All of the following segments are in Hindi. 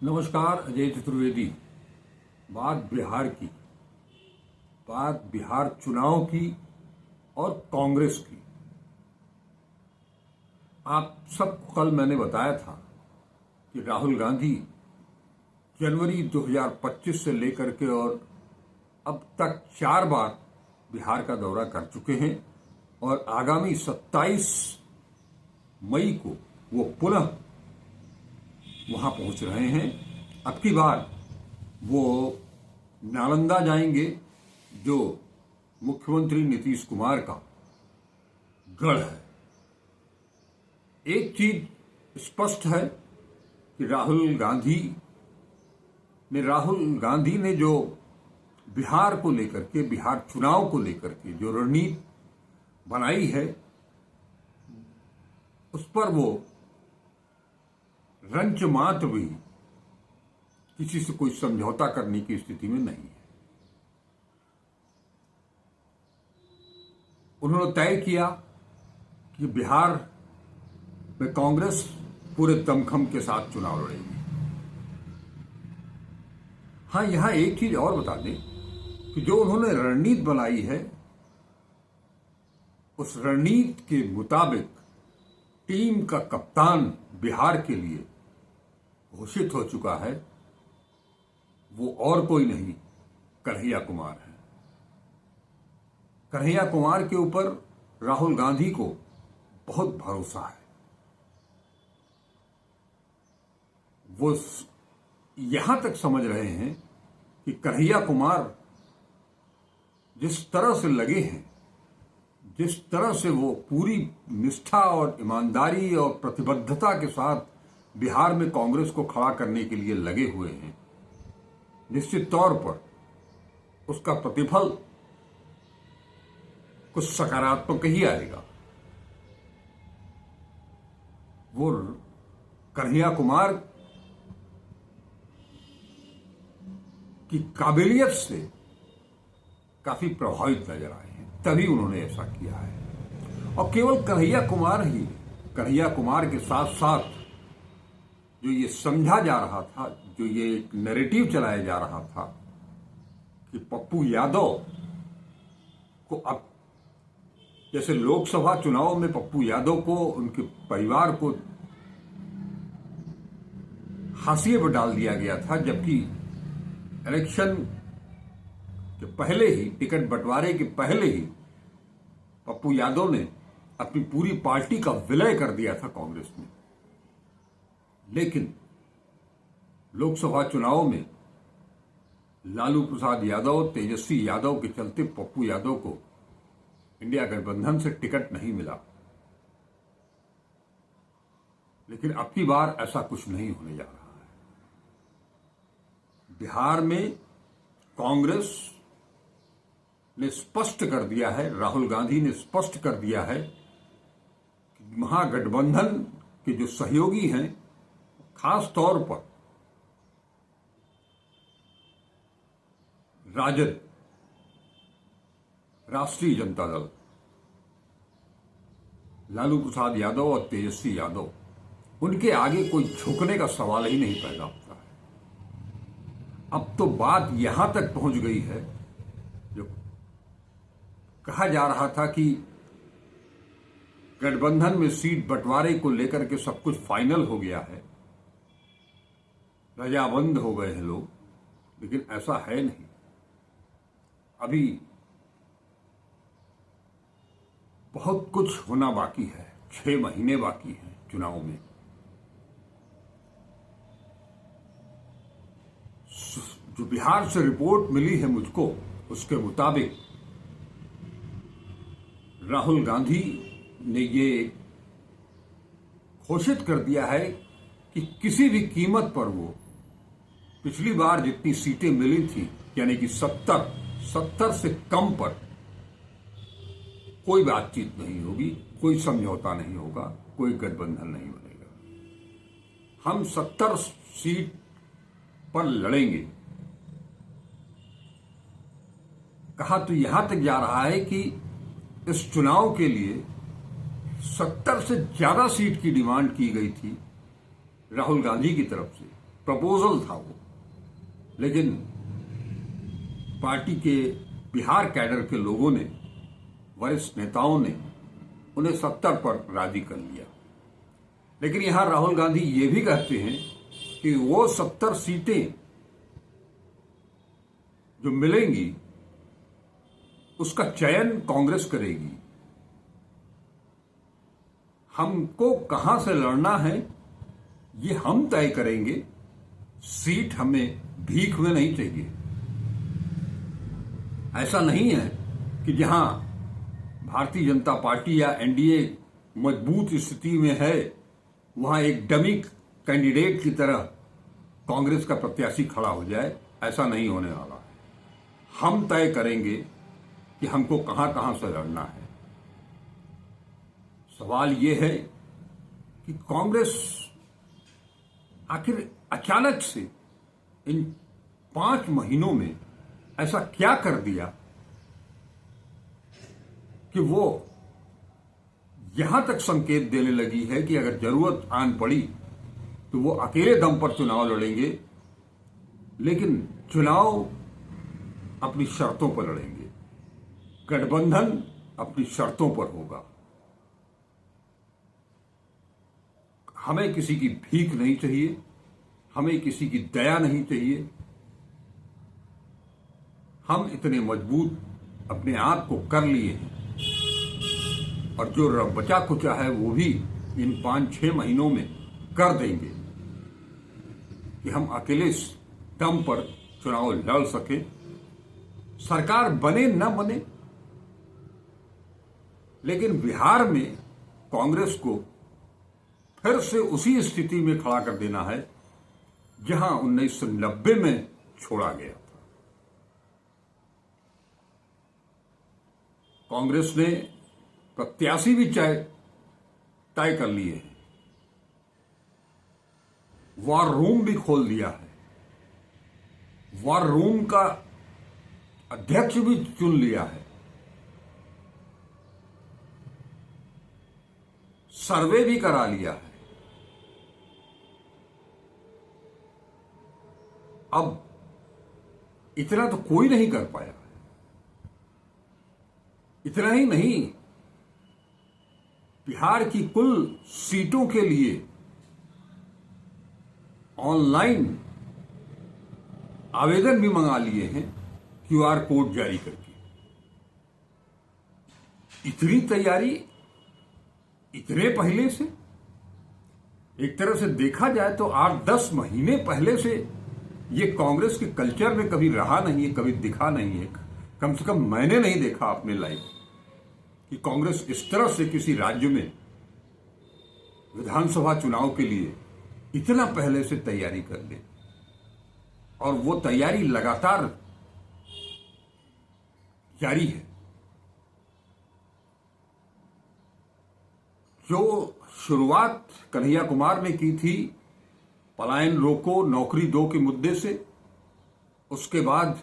नमस्कार। अजय चतुर्वेदी। बात बिहार की, बात बिहार चुनाव की और कांग्रेस की। आप सबको कल मैंने बताया था कि राहुल गांधी जनवरी 2025 से लेकर के और अब तक 4 बार बिहार का दौरा कर चुके हैं और आगामी 27 मई को वो पुनः वहां पहुंच रहे हैं। अब की बार वो नालंदा जाएंगे, जो मुख्यमंत्री नीतीश कुमार का गढ़ है। एक चीज स्पष्ट है कि राहुल गांधी ने जो बिहार को लेकर के, बिहार चुनाव को लेकर के जो रणनीति बनाई है, उस पर वो रंच मात्र भी किसी से कोई समझौता करने की स्थिति में नहीं है। उन्होंने तय किया कि बिहार में कांग्रेस पूरे दमखम के साथ चुनाव लड़ेगी। हां, यहां एक चीज और बता दें कि जो उन्होंने रणनीति बनाई है, उस रणनीति के मुताबिक टीम का कप्तान बिहार के लिए घोषित हो चुका है। वो और कोई नहीं, कन्हैया कुमार है। कन्हैया कुमार के ऊपर राहुल गांधी को बहुत भरोसा है। वो यहां तक समझ रहे हैं कि कन्हैया कुमार जिस तरह से लगे हैं, जिस तरह से वो पूरी निष्ठा और ईमानदारी और प्रतिबद्धता के साथ बिहार में कांग्रेस को खड़ा करने के लिए लगे हुए हैं, निश्चित तौर पर उसका प्रतिफल कुछ सकारात्मक ही आएगा। वो कन्हैया कुमार की काबिलियत से काफी प्रभावित नजर आए हैं, तभी उन्होंने ऐसा किया है। और केवल कन्हैया कुमार के साथ साथ जो ये समझा जा रहा था, जो ये एक नैरेटिव चलाया जा रहा था कि पप्पू यादव को, अब जैसे लोकसभा चुनाव में पप्पू यादव को, उनके परिवार को हाशिए पर डाल दिया गया था, जबकि इलेक्शन के पहले ही, टिकट बंटवारे के पहले ही पप्पू यादव ने अपनी पूरी पार्टी का विलय कर दिया था कांग्रेस में। लेकिन लोकसभा चुनाव में लालू प्रसाद यादव, तेजस्वी यादव के चलते पप्पू यादव को इंडिया गठबंधन से टिकट नहीं मिला। लेकिन अब की बार ऐसा कुछ नहीं होने जा रहा है। बिहार में कांग्रेस ने स्पष्ट कर दिया है, राहुल गांधी ने स्पष्ट कर दिया है कि महागठबंधन के जो सहयोगी हैं, खास तौर पर राजद, राष्ट्रीय जनता दल, लालू प्रसाद यादव और तेजस्वी यादव, उनके आगे कोई झुकने का सवाल ही नहीं पैदा होता है। अब तो बात यहां तक पहुंच गई है, जो कहा जा रहा था कि गठबंधन में सीट बंटवारे को लेकर के सब कुछ फाइनल हो गया है, रजामंद हो गए हैं लोग, लेकिन ऐसा है नहीं। अभी बहुत कुछ होना बाकी है। 6 महीने बाकी हैं चुनाव में। जो बिहार से रिपोर्ट मिली है मुझको, उसके मुताबिक राहुल गांधी ने ये घोषित कर दिया है कि किसी भी कीमत पर वो पिछली बार जितनी सीटें मिली थी, यानी कि 70 से कम पर कोई बातचीत नहीं होगी, कोई समझौता नहीं होगा, कोई गठबंधन नहीं बनेगा। हम 70 सीट पर लड़ेंगे। कहा तो यहां तक जा रहा है कि इस चुनाव के लिए 70 से ज्यादा सीट की डिमांड की गई थी राहुल गांधी की तरफ से, प्रपोजल था वो, लेकिन पार्टी के बिहार कैडर के लोगों ने, वरिष्ठ नेताओं ने उन्हें 70 पर राजी कर लिया। लेकिन यहां राहुल गांधी ये भी कहते हैं कि वो 70 सीटें जो मिलेंगी उसका चयन कांग्रेस करेगी। हमको कहां से लड़ना है ये हम तय करेंगे, सीट हमें भीख में नहीं चाहिए। ऐसा नहीं है कि जहां भारतीय जनता पार्टी या एनडीए मजबूत स्थिति में है वहां एक डमी कैंडिडेट की तरह कांग्रेस का प्रत्याशी खड़ा हो जाए। ऐसा नहीं होने वाला है। हम तय करेंगे कि हमको कहां कहां से लड़ना है। सवाल यह है कि कांग्रेस आखिर अचानक से इन 5 महीनों में ऐसा क्या कर दिया कि वो यहां तक संकेत देने लगी है कि अगर जरूरत आन पड़ी तो वो अकेले दम पर चुनाव लड़ेंगे, लेकिन चुनाव अपनी शर्तों पर लड़ेंगे, गठबंधन अपनी शर्तों पर होगा। हमें किसी की भीख नहीं चाहिए, हमें किसी की दया नहीं चाहिए। हम इतने मजबूत अपने आप को कर लिए हैं और जो बचा कुचा है वो भी इन 5-6 महीनों में कर देंगे कि हम अकेले दम पर चुनाव लड़ सके। सरकार बने न बने, लेकिन बिहार में कांग्रेस को फिर से उसी स्थिति में खड़ा कर देना है जहां 1990 में छोड़ा गया था। कांग्रेस ने प्रत्याशी भी तय कर लिए हैं, वॉर रूम भी खोल दिया है, वॉर रूम का अध्यक्ष भी चुन लिया है, सर्वे भी करा लिया है। अब इतना तो कोई नहीं कर पाया। इतना ही नहीं, बिहार की कुल सीटों के लिए ऑनलाइन आवेदन भी मंगा लिए हैं, क्यूआर कोड जारी करके। इतनी तैयारी इतने पहले से, एक तरह से देखा जाए तो 8-10 महीने पहले से ये कांग्रेस के कल्चर में कभी रहा नहीं है, कभी दिखा नहीं है। कम से कम मैंने नहीं देखा अपने लाइफ कि कांग्रेस इस तरह से किसी राज्य में विधानसभा चुनाव के लिए इतना पहले से तैयारी कर ले। और वो तैयारी लगातार जारी है। जो शुरुआत कन्हैया कुमार ने की थी पलायन रोको नौकरी दो के मुद्दे से, उसके बाद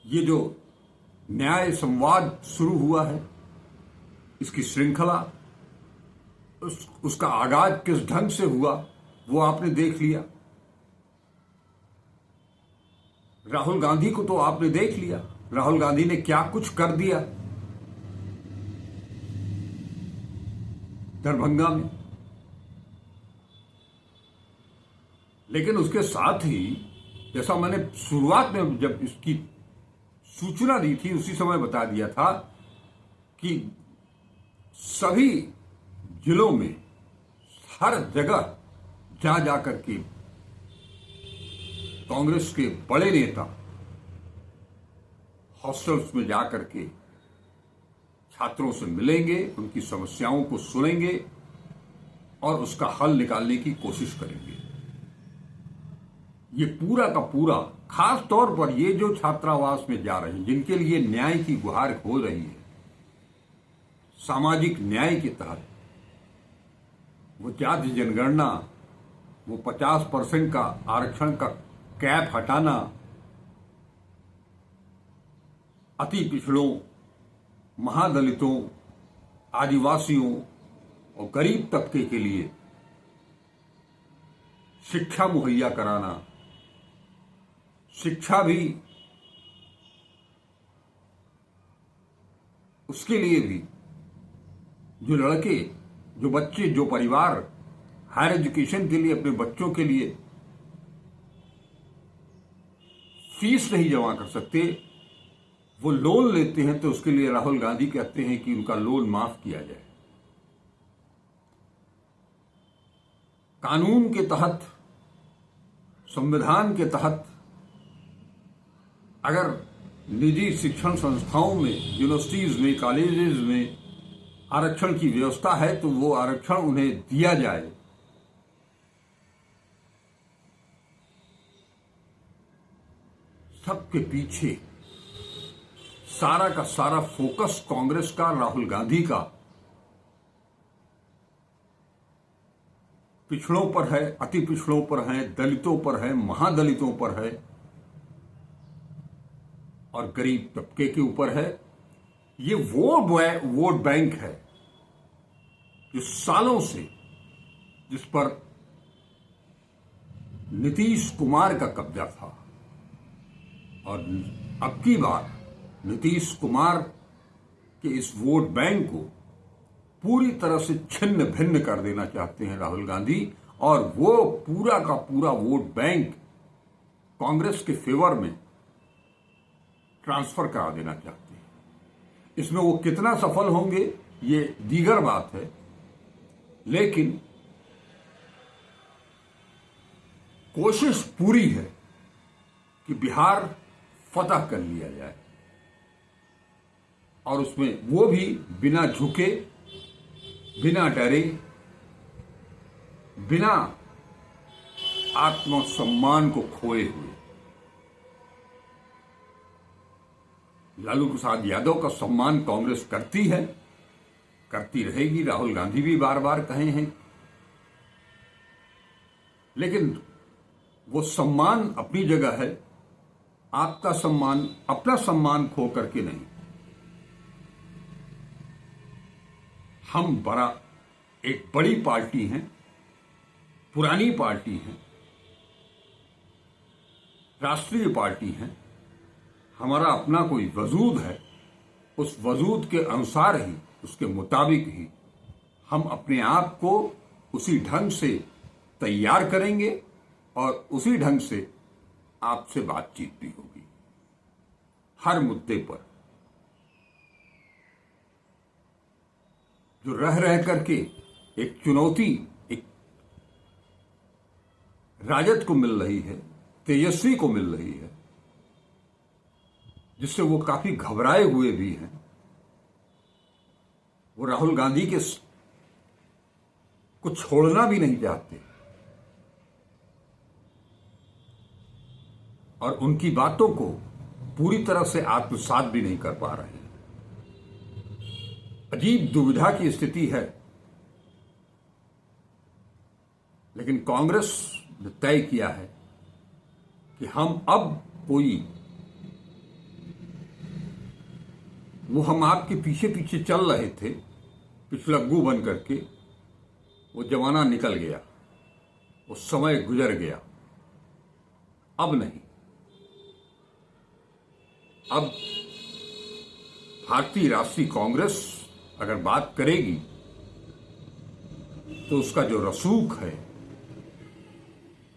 ये जो न्याय संवाद शुरू हुआ है, इसकी श्रृंखला, उसका आगाज किस ढंग से हुआ वो आपने देख लिया। राहुल गांधी को तो आपने देख लिया, राहुल गांधी ने क्या कुछ कर दिया दरभंगा में। लेकिन उसके साथ ही, जैसा मैंने शुरुआत में जब इसकी सूचना दी थी उसी समय बता दिया था कि सभी जिलों में हर जगह जा करके कांग्रेस के बड़े नेता हॉस्टल्स में जाकर के छात्रों से मिलेंगे, उनकी समस्याओं को सुनेंगे और उसका हल निकालने की कोशिश करेंगे। ये पूरा का पूरा, खास तौर पर ये जो छात्रावास में जा रहे हैं, जिनके लिए न्याय की गुहार हो रही है, सामाजिक न्याय के तहत वो जाति जनगणना, वो 50% का आरक्षण का कैप हटाना, अति पिछड़ों, महादलितों, आदिवासियों और गरीब तबके के लिए शिक्षा मुहैया कराना, शिक्षा भी उसके लिए भी जो लड़के, जो बच्चे, जो परिवार हायर एजुकेशन के लिए अपने बच्चों के लिए फीस नहीं जमा कर सकते, वो लोन लेते हैं, तो उसके लिए राहुल गांधी कहते हैं कि उनका लोन माफ किया जाए। कानून के तहत, संविधान के तहत अगर निजी शिक्षण संस्थाओं में, यूनिवर्सिटीज में, कॉलेजेस में आरक्षण की व्यवस्था है तो वो आरक्षण उन्हें दिया जाए। सबके पीछे सारा का सारा फोकस कांग्रेस का, राहुल गांधी का पिछड़ों पर है, अति पिछड़ों पर है, दलितों पर है, महादलितों पर है और गरीब तबके के ऊपर है। ये वोट बैंक है जो सालों से, जिस पर नीतीश कुमार का कब्जा था, और अब की बार नीतीश कुमार के इस वोट बैंक को पूरी तरह से छिन्न भिन्न कर देना चाहते हैं राहुल गांधी, और वो पूरा का पूरा वोट बैंक कांग्रेस के फेवर में ट्रांसफर करा देना चाहते हैं। इसमें वो कितना सफल होंगे ये दीगर बात है, लेकिन कोशिश पूरी है कि बिहार फतह कर लिया जाए, और उसमें वो भी बिना झुके, बिना डरे, बिना आत्मसम्मान को खोए हुए। लालू प्रसाद यादव का सम्मान कांग्रेस करती है, करती रहेगी, राहुल गांधी भी बार बार कहे हैं, लेकिन वो सम्मान अपनी जगह है। आपका सम्मान, अपना सम्मान खो करके नहीं। हम एक बड़ी पार्टी हैं, पुरानी पार्टी हैं, राष्ट्रीय पार्टी हैं, हमारा अपना कोई वजूद है। उस वजूद के अनुसार ही, उसके मुताबिक ही हम अपने आप को उसी ढंग से तैयार करेंगे और उसी ढंग से आपसे बातचीत भी होगी हर मुद्दे पर। जो रह करके एक चुनौती एक राजद को मिल रही है, तेजस्वी को मिल रही है, जिससे वो काफी घबराए हुए भी हैं। वो राहुल गांधी को छोड़ना भी नहीं चाहते और उनकी बातों को पूरी तरह से आत्मसात भी नहीं कर पा रहे हैं। अजीब दुविधा की स्थिति है, लेकिन कांग्रेस ने तय किया है कि हम अब हम आपके पीछे पीछे चल रहे थे पिछलग्गू बन करके, वो जमाना निकल गया, वो समय गुजर गया, अब नहीं। अब भारतीय राष्ट्रीय कांग्रेस अगर बात करेगी तो उसका जो रसूख है,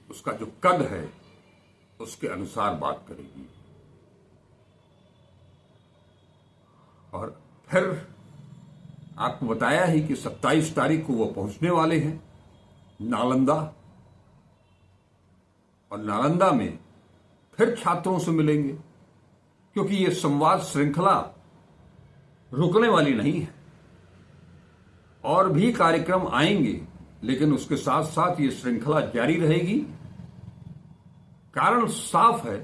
उसका जो कद है, उसके अनुसार बात करेगी। और फिर आपको बताया ही कि 27 तारीख को वो पहुंचने वाले हैं नालंदा, और नालंदा में फिर छात्रों से मिलेंगे, क्योंकि ये संवाद श्रृंखला रुकने वाली नहीं है। और भी कार्यक्रम आएंगे, लेकिन उसके साथ साथ ये श्रृंखला जारी रहेगी। कारण साफ है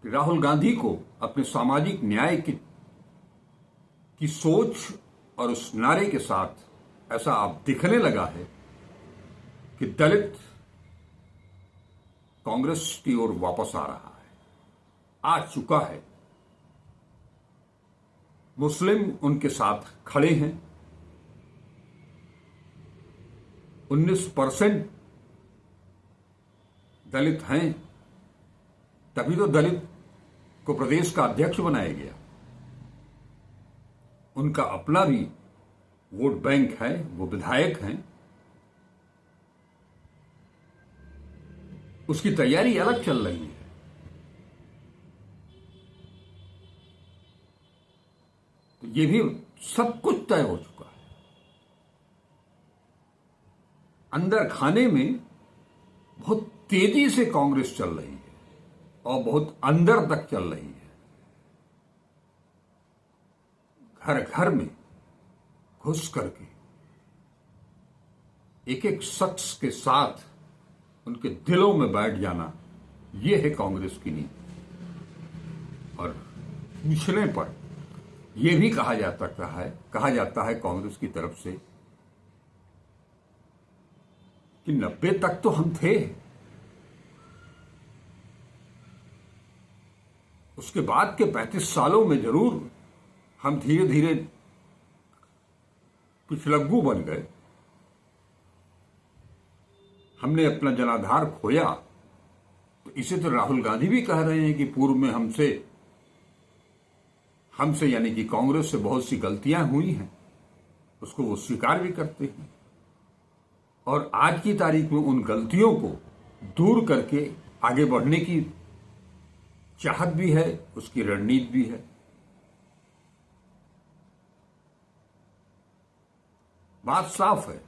कि राहुल गांधी को अपने सामाजिक न्याय की सोच और उस नारे के साथ ऐसा अब दिखने लगा है कि दलित कांग्रेस की ओर वापस आ रहा है, आ चुका है। मुस्लिम उनके साथ खड़े हैं। 19% दलित हैं, तभी तो दलित को प्रदेश का अध्यक्ष बनाया गया। उनका अपना भी वोट बैंक है, वो विधायक हैं, उसकी तैयारी अलग चल रही है। तो ये भी सब कुछ तय हो चुका है। अंदर खाने में बहुत तेजी से कांग्रेस चल रही है और बहुत अंदर तक चल रही है। घर घर में घुस करके एक एक शख्स के साथ उनके दिलों में बैठ जाना, यह है कांग्रेस की नीति। और पूछने पर यह भी कहा जाता है कांग्रेस की तरफ से कि 90 तक तो हम थे, उसके बाद के 35 सालों में जरूर हम धीरे धीरे पिछलग्गू बन गए, हमने अपना जनाधार खोया। तो इसे तो राहुल गांधी भी कह रहे हैं कि पूर्व में हमसे यानी कि कांग्रेस से बहुत सी गलतियां हुई हैं, उसको वो स्वीकार भी करते हैं और आज की तारीख में उन गलतियों को दूर करके आगे बढ़ने की चाहत भी है, उसकी रणनीति भी है। बात साफ है,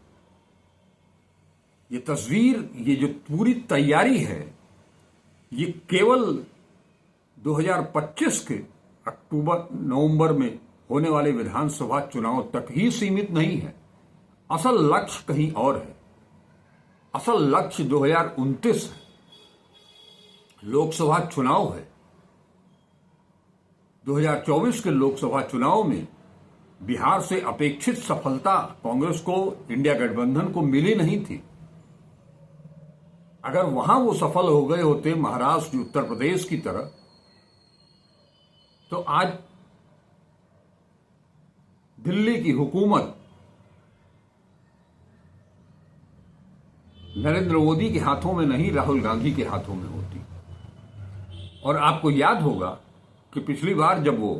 ये तस्वीर, ये जो पूरी तैयारी है, ये केवल 2025 के अक्टूबर नवंबर में होने वाले विधानसभा चुनाव तक ही सीमित नहीं है। असल लक्ष्य कहीं और है। असल लक्ष्य 2029 है, लोकसभा चुनाव है। 2024 के लोकसभा चुनाव में बिहार से अपेक्षित सफलता कांग्रेस को, इंडिया गठबंधन को मिली नहीं थी। अगर वहां वो सफल हो गए होते महाराष्ट्र, उत्तर प्रदेश की तरह, तो आज दिल्ली की हुकूमत नरेंद्र मोदी के हाथों में नहीं, राहुल गांधी के हाथों में होती। और आपको याद होगा कि पिछली बार जब वो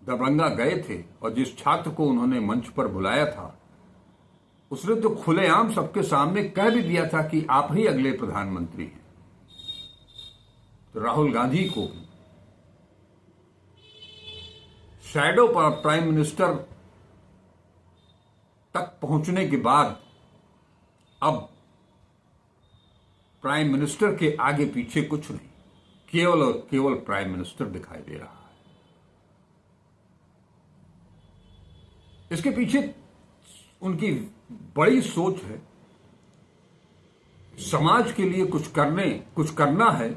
दरभंगा गए थे और जिस छात्र को उन्होंने मंच पर बुलाया था, उसने तो खुलेआम सबके सामने कह भी दिया था कि आप ही अगले प्रधानमंत्री हैं। तो राहुल गांधी को शैडो पर प्राइम मिनिस्टर तक पहुंचने के बाद अब प्राइम मिनिस्टर के आगे पीछे कुछ नहीं, केवल और केवल प्राइम मिनिस्टर दिखाई दे रहा है। इसके पीछे उनकी बड़ी सोच है। समाज के लिए कुछ करना है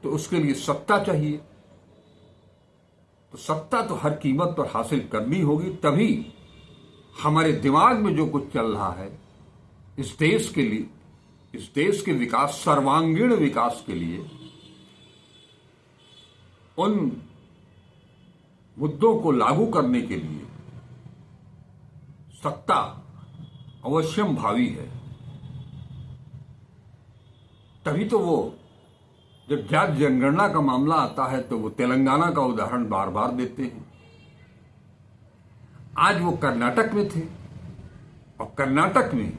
तो उसके लिए सत्ता चाहिए। तो सत्ता तो हर कीमत पर हासिल करनी होगी, तभी हमारे दिमाग में जो कुछ चल रहा है इस देश के लिए, इस देश के विकास, सर्वांगीण विकास के लिए, उन मुद्दों को लागू करने के लिए सत्ता अवश्यम भावी है। तभी तो वो जब जाति जनगणना का मामला आता है तो वो तेलंगाना का उदाहरण बार बार देते हैं। आज वो कर्नाटक में थे और कर्नाटक में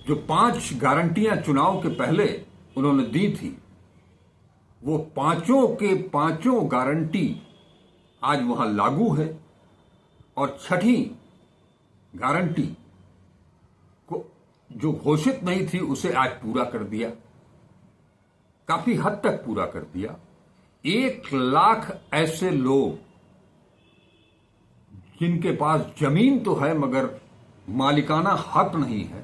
जो 5 गारंटियां चुनाव के पहले उन्होंने दी थी, वो पांचों के पांचों गारंटी आज वहां लागू है। और छठी गारंटी को जो घोषित नहीं थी उसे आज पूरा कर दिया, काफी हद तक पूरा कर दिया। 1 लाख ऐसे लोग जिनके पास जमीन तो है मगर मालिकाना हक नहीं है,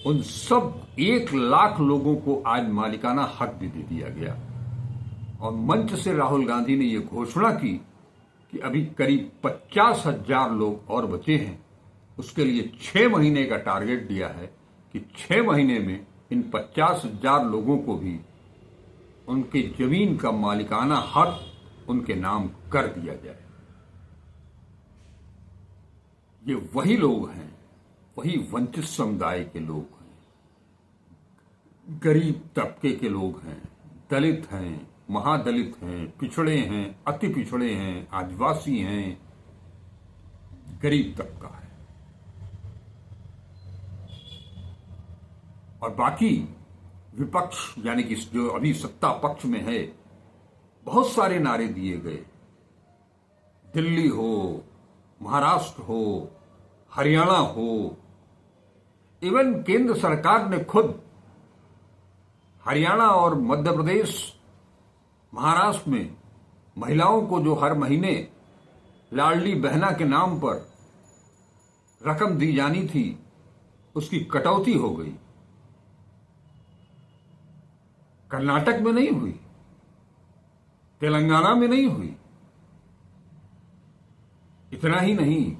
उन सब 1 लाख लोगों को आज मालिकाना हक भी दे दिया गया। और मंच से राहुल गांधी ने यह घोषणा की कि अभी करीब 50,000 लोग और बचे हैं। उसके लिए 6 महीने का टारगेट दिया है कि 6 महीने में इन 50,000 लोगों को भी उनके जमीन का मालिकाना हक उनके नाम कर दिया जाए। ये वही लोग हैं, वही वंचित समुदाय के लोग हैं। गरीब तबके के लोग हैं, दलित हैं, महादलित हैं, पिछड़े हैं, अति पिछड़े हैं, आदिवासी हैं, गरीब तबका है। और बाकी विपक्ष यानी कि जो अभी सत्ता पक्ष में है, बहुत सारे नारे दिए गए। दिल्ली हो, महाराष्ट्र हो, हरियाणा हो, इवन केंद्र सरकार ने खुद हरियाणा और मध्य प्रदेश, महाराष्ट्र में महिलाओं को जो हर महीने लाडली बहना के नाम पर रकम दी जानी थी, उसकी कटौती हो गई। कर्नाटक में नहीं हुई, तेलंगाना में नहीं हुई। इतना ही नहीं,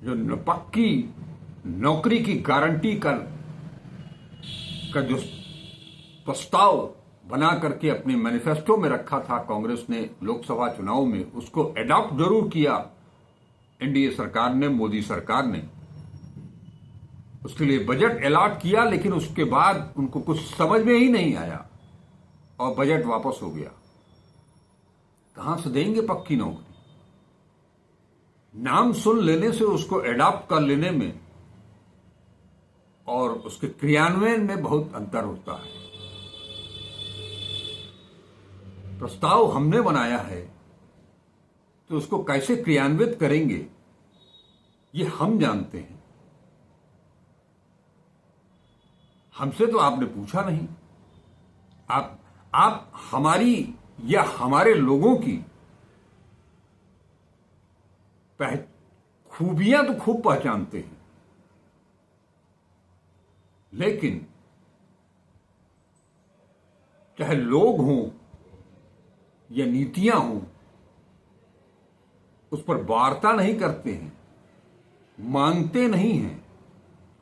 जो पक्की नौकरी की गारंटी का जो प्रस्ताव बना करके अपने मैनिफेस्टो में रखा था कांग्रेस ने लोकसभा चुनाव में, उसको एडॉप्ट जरूर किया एनडीए सरकार ने, मोदी सरकार ने। उसके लिए बजट अलॉट किया, लेकिन उसके बाद उनको कुछ समझ में ही नहीं आया और बजट वापस हो गया। कहां से देंगे पक्की नौकरी? नाम सुन लेने से उसको एडॉप्ट कर लेने में और उसके क्रियान्वयन में बहुत अंतर होता है। प्रस्ताव हमने बनाया है तो उसको कैसे क्रियान्वित करेंगे ये हम जानते हैं। हमसे तो आपने पूछा नहीं। आप हमारी या हमारे लोगों की खूबियां तो खूब पहचानते हैं, लेकिन चाहे लोग हों या नीतियां हों, उस पर वार्ता नहीं करते हैं, मांगते नहीं हैं,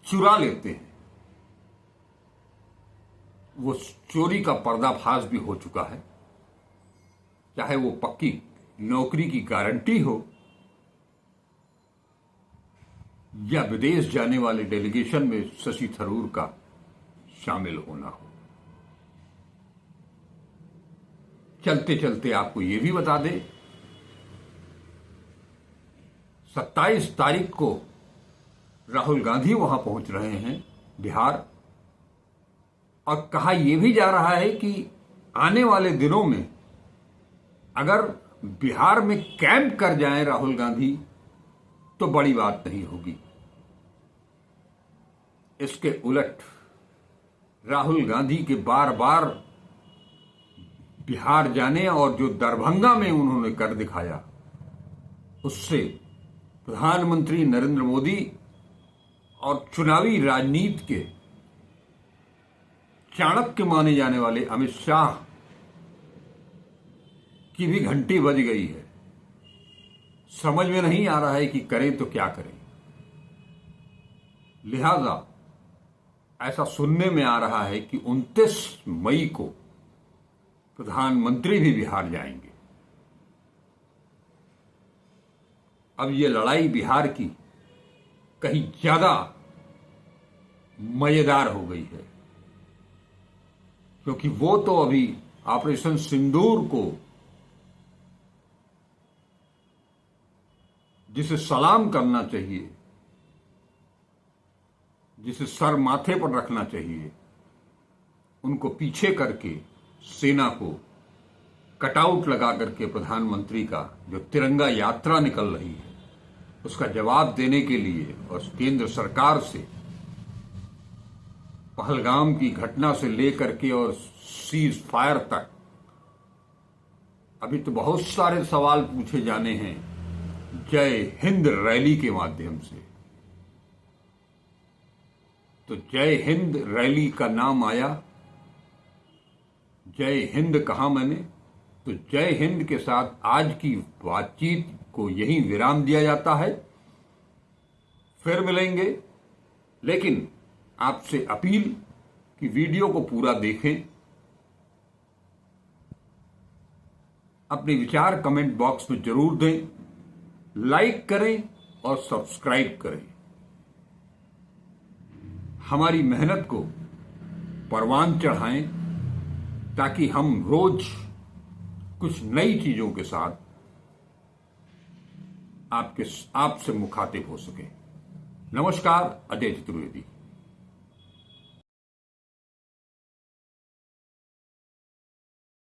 चुरा लेते हैं। वो चोरी का पर्दाफाश भी हो चुका है, चाहे वो पक्की नौकरी की गारंटी हो या विदेश जाने वाले डेलीगेशन में शशि थरूर का शामिल होना हो। चलते चलते आपको यह भी बता दें, 27 तारीख को राहुल गांधी वहां पहुंच रहे हैं बिहार, और कहा यह भी जा रहा है कि आने वाले दिनों में अगर बिहार में कैंप कर जाएं राहुल गांधी तो बड़ी बात नहीं होगी। इसके उलट राहुल गांधी के बार बार बिहार जाने और जो दरभंगा में उन्होंने कर दिखाया, उससे प्रधानमंत्री नरेंद्र मोदी और चुनावी राजनीति के चाणक्य माने जाने वाले अमित शाह की भी घंटी बज गई है। समझ में नहीं आ रहा है कि करें तो क्या करें। लिहाजा ऐसा सुनने में आ रहा है कि 29 मई को प्रधानमंत्री भी बिहार जाएंगे। अब ये लड़ाई बिहार की कहीं ज्यादा मजेदार हो गई है, क्योंकि वो तो अभी ऑपरेशन सिंदूर को जिसे सलाम करना चाहिए, जिसे सर माथे पर रखना चाहिए, उनको पीछे करके सेना को कटआउट लगा करके प्रधानमंत्री का जो तिरंगा यात्रा निकल रही है उसका जवाब देने के लिए और केंद्र सरकार से पहलगाम की घटना से लेकर के और सीज फायर तक अभी तो बहुत सारे सवाल पूछे जाने हैं जय हिंद रैली के माध्यम से। तो जय हिंद रैली का नाम आया, जय हिंद कहा मैंने, तो जय हिंद के साथ आज की बातचीत को यहीं विराम दिया जाता है। फिर मिलेंगे, लेकिन आपसे अपील कि वीडियो को पूरा देखें, अपने विचार कमेंट बॉक्स में जरूर दें, लाइक करें और सब्सक्राइब करें। हमारी मेहनत को परवान चढ़ाएं, ताकि हम रोज कुछ नई चीजों के साथ आपसे मुखातिब हो सके। नमस्कार, अजय चतुर्वेदी।